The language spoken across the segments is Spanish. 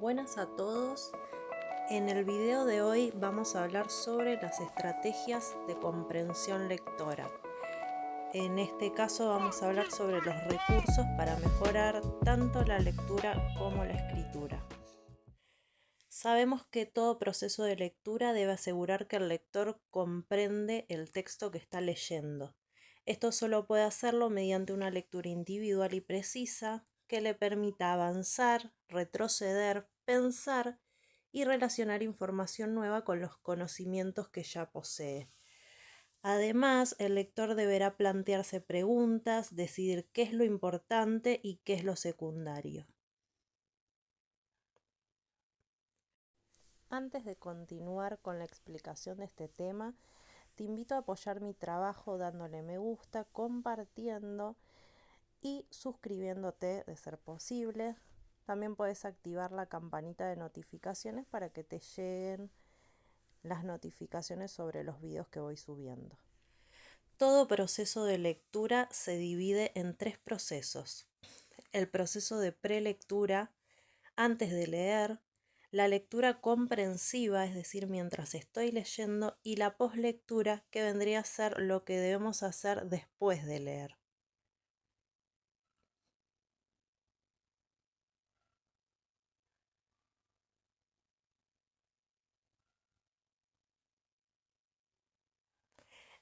Buenas a todos. En el video de hoy vamos a hablar sobre las estrategias de comprensión lectora. En este caso vamos a hablar sobre los recursos para mejorar tanto la lectura como la escritura. Sabemos que todo proceso de lectura debe asegurar que el lector comprende el texto que está leyendo. Esto solo puede hacerlo mediante una lectura individual y precisa que le permita avanzar, retroceder, pensar y relacionar información nueva con los conocimientos que ya posee. Además, el lector deberá plantearse preguntas, decidir qué es lo importante y qué es lo secundario. Antes de continuar con la explicación de este tema, te invito a apoyar mi trabajo dándole me gusta, compartiendo y suscribiéndote de ser posible. También puedes activar la campanita de notificaciones para que te lleguen las notificaciones sobre los videos que voy subiendo. Todo proceso de lectura se divide en 3 procesos. El proceso de prelectura, antes de leer, la lectura comprensiva, es decir, mientras estoy leyendo, y la poslectura, que vendría a ser lo que debemos hacer después de leer.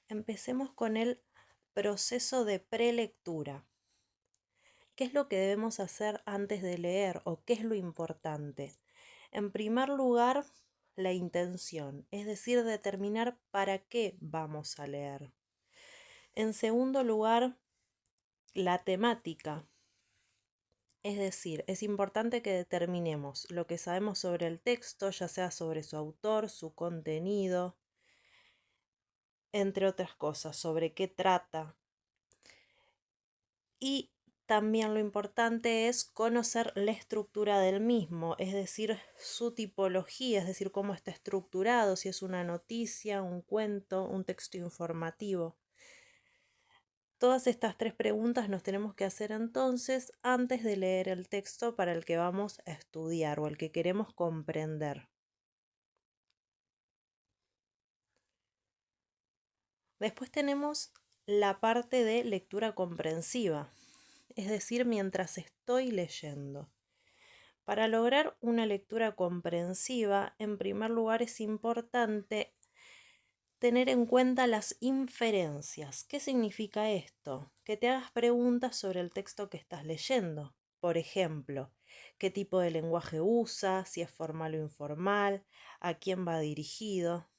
Empecemos con el proceso de prelectura. ¿Qué es lo que debemos hacer antes de leer o qué es lo importante? En primer lugar, la intención, es decir, determinar para qué vamos a leer. En segundo lugar, la temática, es decir, es importante que determinemos lo que sabemos sobre el texto, ya sea sobre su autor, su contenido, entre otras cosas, sobre qué trata. Y también lo importante es conocer la estructura del mismo, es decir, su tipología, es decir, cómo está estructurado, si es una noticia, un cuento, un texto informativo. Todas estas 3 preguntas nos tenemos que hacer entonces antes de leer el texto para el que vamos a estudiar o el que queremos comprender. Después tenemos la parte de lectura comprensiva, es decir, mientras estoy leyendo. Para lograr una lectura comprensiva, en primer lugar es importante tener en cuenta las inferencias. ¿Qué significa esto? Que te hagas preguntas sobre el texto que estás leyendo. Por ejemplo, ¿qué tipo de lenguaje usa? Si es formal o informal, ¿a quién va dirigido?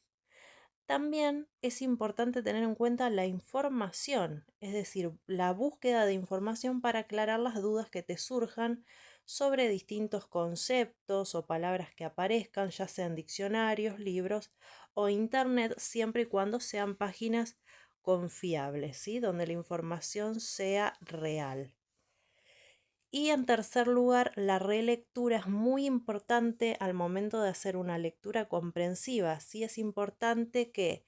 También es importante tener en cuenta la información, es decir, la búsqueda de información para aclarar las dudas que te surjan sobre distintos conceptos o palabras que aparezcan, ya sean diccionarios, libros o internet, siempre y cuando sean páginas confiables, ¿sí? Donde la información sea real. Y en tercer lugar, la relectura es muy importante al momento de hacer una lectura comprensiva. Sí es importante que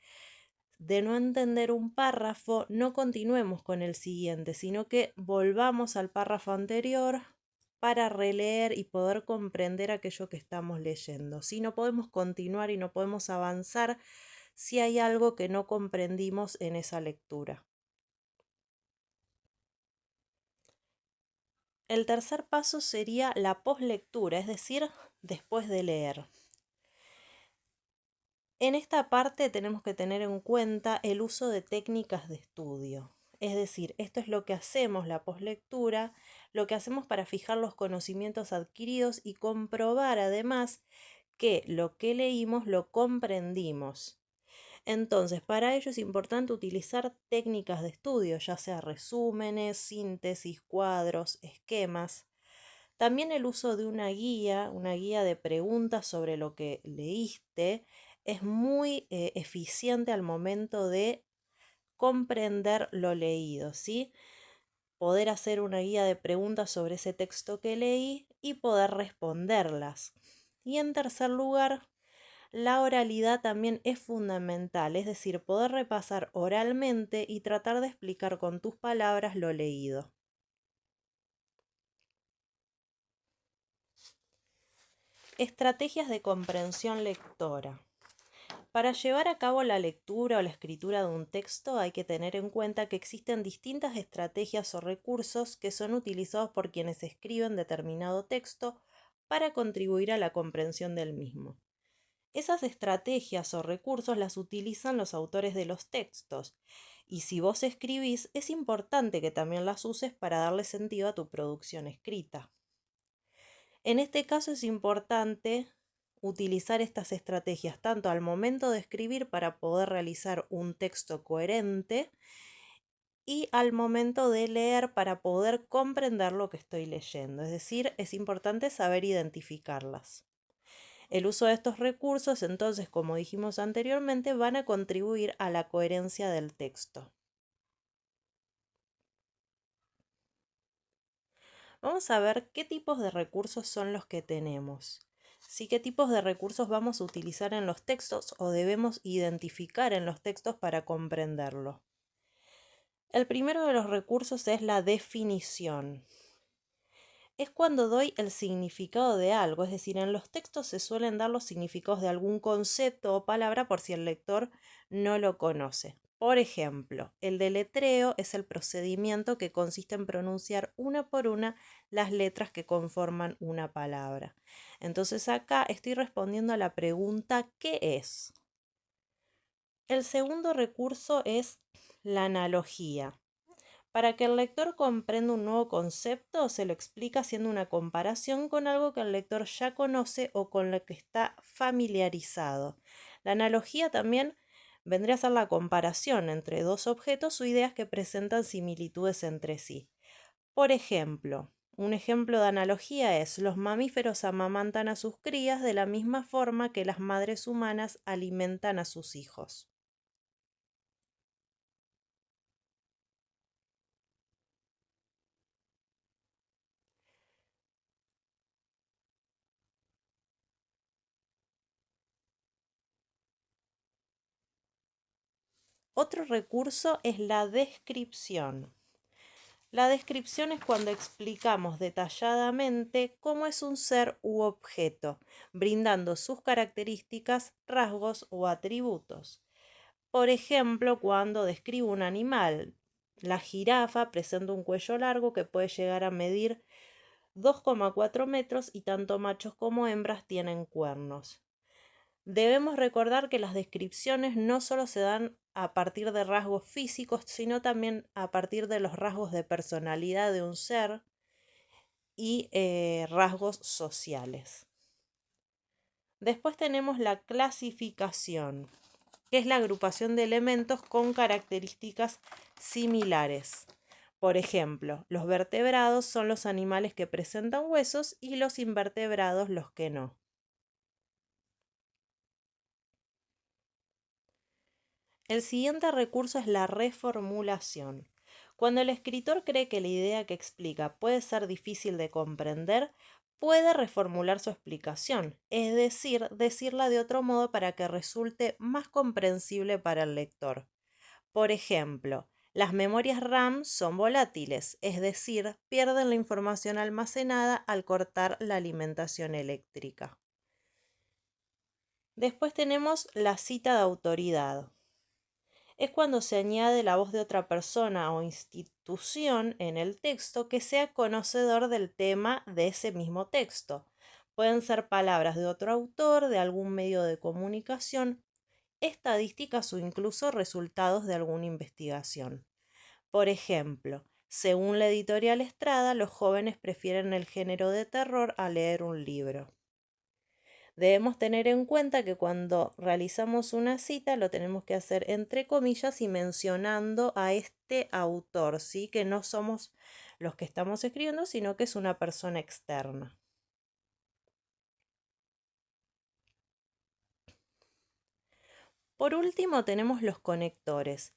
de no entender un párrafo no continuemos con el siguiente, sino que volvamos al párrafo anterior para releer y poder comprender aquello que estamos leyendo. Si no podemos continuar y no podemos avanzar si hay algo que no comprendimos en esa lectura. El tercer paso sería la poslectura, es decir, después de leer. En esta parte tenemos que tener en cuenta el uso de técnicas de estudio. Es decir, esto es lo que hacemos, la poslectura, lo que hacemos para fijar los conocimientos adquiridos y comprobar además que lo que leímos lo comprendimos. Entonces, para ello es importante utilizar técnicas de estudio, ya sea resúmenes, síntesis, cuadros, esquemas. También el uso de una guía de preguntas sobre lo que leíste, es muy eficiente al momento de comprender lo leído, ¿sí? Poder hacer una guía de preguntas sobre ese texto que leí y poder responderlas. Y en tercer lugar, la oralidad también es fundamental, es decir, poder repasar oralmente y tratar de explicar con tus palabras lo leído. Estrategias de comprensión lectora. Para llevar a cabo la lectura o la escritura de un texto hay que tener en cuenta que existen distintas estrategias o recursos que son utilizados por quienes escriben determinado texto para contribuir a la comprensión del mismo. Esas estrategias o recursos las utilizan los autores de los textos, y si vos escribís, es importante que también las uses para darle sentido a tu producción escrita. En este caso es importante utilizar estas estrategias tanto al momento de escribir para poder realizar un texto coherente y al momento de leer para poder comprender lo que estoy leyendo. Es decir, es importante saber identificarlas. El uso de estos recursos, entonces, como dijimos anteriormente, van a contribuir a la coherencia del texto. Vamos a ver qué tipos de recursos son los que tenemos. Sí, qué tipos de recursos vamos a utilizar en los textos o debemos identificar en los textos para comprenderlo. El primero de los recursos es la definición. Es cuando doy el significado de algo, es decir, en los textos se suelen dar los significados de algún concepto o palabra por si el lector no lo conoce. Por ejemplo, el deletreo es el procedimiento que consiste en pronunciar una por una las letras que conforman una palabra. Entonces acá estoy respondiendo a la pregunta ¿qué es? El segundo recurso es la analogía. Para que el lector comprenda un nuevo concepto, se lo explica haciendo una comparación con algo que el lector ya conoce o con lo que está familiarizado. La analogía también vendría a ser la comparación entre dos objetos o ideas que presentan similitudes entre sí. Por ejemplo, un ejemplo de analogía es: los mamíferos amamantan a sus crías de la misma forma que las madres humanas alimentan a sus hijos. Otro recurso es la descripción. La descripción es cuando explicamos detalladamente cómo es un ser u objeto, brindando sus características, rasgos o atributos. Por ejemplo, cuando describo un animal, la jirafa presenta un cuello largo que puede llegar a medir 2,4 metros y tanto machos como hembras tienen cuernos. Debemos recordar que las descripciones no solo se dan a partir de rasgos físicos, sino también a partir de los rasgos de personalidad de un ser y rasgos sociales. Después tenemos la clasificación, que es la agrupación de elementos con características similares. Por ejemplo, los vertebrados son los animales que presentan huesos y los invertebrados los que no. El siguiente recurso es la reformulación. Cuando el escritor cree que la idea que explica puede ser difícil de comprender, puede reformular su explicación, es decir, decirla de otro modo para que resulte más comprensible para el lector. Por ejemplo, las memorias RAM son volátiles, es decir, pierden la información almacenada al cortar la alimentación eléctrica. Después tenemos la cita de autoridad. Es cuando se añade la voz de otra persona o institución en el texto que sea conocedor del tema de ese mismo texto. Pueden ser palabras de otro autor, de algún medio de comunicación, estadísticas o incluso resultados de alguna investigación. Por ejemplo, según la editorial Estrada, los jóvenes prefieren el género de terror a leer un libro. Debemos tener en cuenta que cuando realizamos una cita lo tenemos que hacer entre comillas y mencionando a este autor, ¿sí? Que no somos los que estamos escribiendo, sino que es una persona externa. Por último, tenemos los conectores,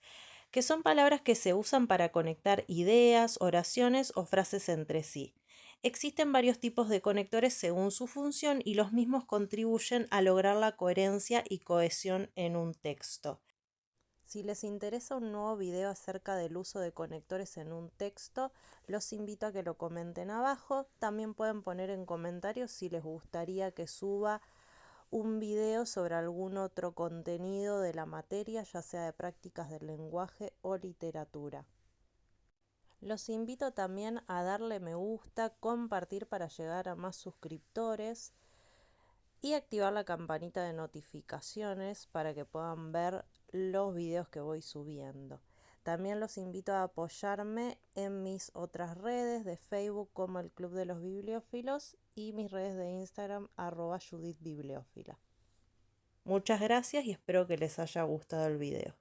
que son palabras que se usan para conectar ideas, oraciones o frases entre sí. Existen varios tipos de conectores según su función y los mismos contribuyen a lograr la coherencia y cohesión en un texto. Si les interesa un nuevo video acerca del uso de conectores en un texto, los invito a que lo comenten abajo. También pueden poner en comentarios si les gustaría que suba un video sobre algún otro contenido de la materia, ya sea de prácticas del lenguaje o literatura. Los invito también a darle me gusta, compartir para llegar a más suscriptores y activar la campanita de notificaciones para que puedan ver los videos que voy subiendo. También los invito a apoyarme en mis otras redes de Facebook como el Club de los Bibliófilos y mis redes de Instagram @JudithBibliófila. Muchas gracias y espero que les haya gustado el video.